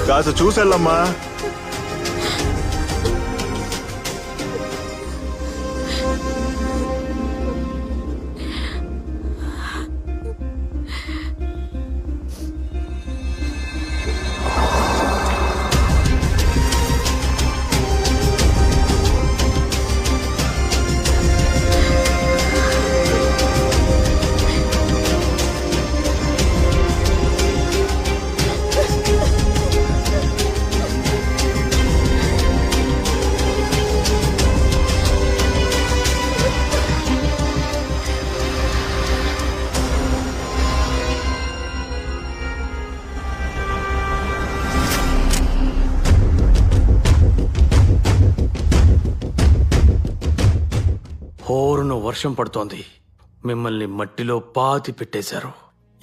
కాస్త చూసెళ్ళమ్మా. హోరున వర్షం పడుతోంది. మిమ్మల్ని మట్టిలో పాతి పెట్టేశారు.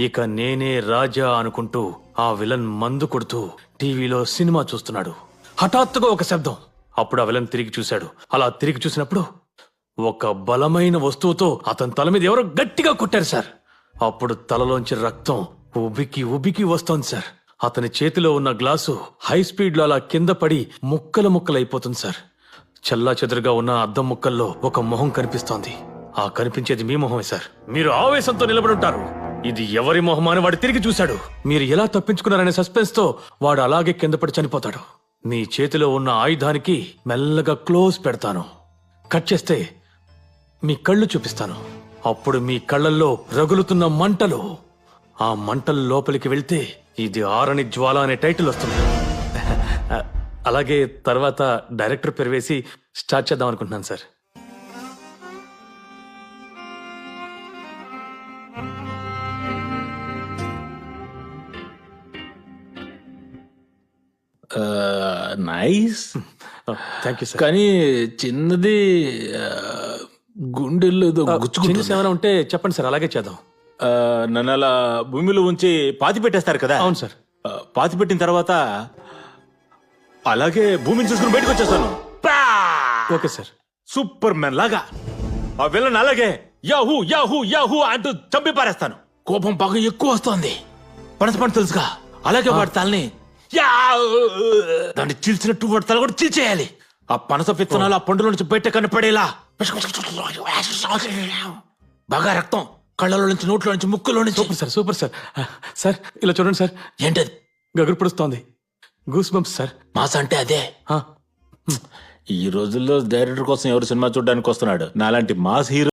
ఇక నేనే రాజా అనుకుంటూ ఆ విలన్ మందు కొడుతూ టీవీలో సినిమా చూస్తున్నాడు. హఠాత్తుగా ఒక శబ్దం. అప్పుడు ఆ విలన్ తిరిగి చూశాడు. అలా తిరిగి చూసినప్పుడు ఒక బలమైన వస్తువుతో అతని తల మీద ఎవరో గట్టిగా కొట్టారు సార్. అప్పుడు తలలోంచి రక్తం ఉబికి ఉబికి వస్తోంది సార్. అతని చేతిలో ఉన్న గ్లాసు హై స్పీడ్ లో అలా కింద పడి ముక్కలు ముక్కలైపోతుంది సార్. చల్లా చెదురుగా ఉన్న అద్దం ముక్కల్లో ఒక మొహం కనిపిస్తోంది. ఆ కనిపించేది మీ మొహమే సార్. మీరు ఆవేశంతో నిలబడుంటారు. ఇది ఎవరి మొహమా అని వాడు తిరిగి చూశాడు. మీరు ఎలా తప్పించుకున్నారనే సస్పెన్స్ తో వాడు అలాగే కింద పడి చనిపోతాడు. మీ చేతిలో ఉన్న ఆయుధానికి మెల్లగా క్లోజ్ పెడతాను. కట్ చేస్తే మీ కళ్ళు చూపిస్తాను. అప్పుడు మీ కళ్ళల్లో రగులుతున్న మంటలు, ఆ మంటల లోపలికి వెళ్తే ఇది ఆరని జ్వాల అనే టైటిల్ వస్తుంది. అలాగే తర్వాత డైరెక్టర్ పేరు వేసి స్టార్ట్ చేద్దాం అనుకుంటున్నాను sir. Nice. Thank you sir. కానీ చిన్నది గుండెల్లో చేంజెస్ ఏమైనా ఉంటే చెప్పండి సార్, అలాగే చేద్దాం. నన్ను అలా భూమిలో ఉంచి పాతి పెట్టేస్తారు కదా. అవును సార్. పాతి పెట్టిన తర్వాత అలాగే భూమిని చూసుకుని బయటకు వచ్చేస్తాను. Okay sir. సూపర్ మ్యాన్ లాగా ఆ విలన్ అలాగే యాహూ యాహూ యాహూ అంటూ చంపి పారేస్తాను. కోపం బాగా ఎక్కువ వస్తోంది. పనస పంట తెలుసుగా, అలాగే వాడి తలని దాన్ని చీల్చినట్టు వాడి తల కూడా చీల్చేయాలి. ఆ పనస విత్తనాలు ఆ పండులో నుంచి బయట కనపడేలా బాగా రక్తం కళ్ళలో నుంచి నోట్లో నుంచి ముక్కులో నుంచి. Super sir, super sir. Sir ఇలా చూడండి సార్. ఏంటది? గగురు పడుస్తోంది. Goose bumps sir. మాస్ అంటే అదే. ఈ రోజుల్లో డైరెక్టర్ కోసం ఎవరు సినిమా చూడడానికి వస్తున్నాడు? నాలాంటి మాస్ హీరో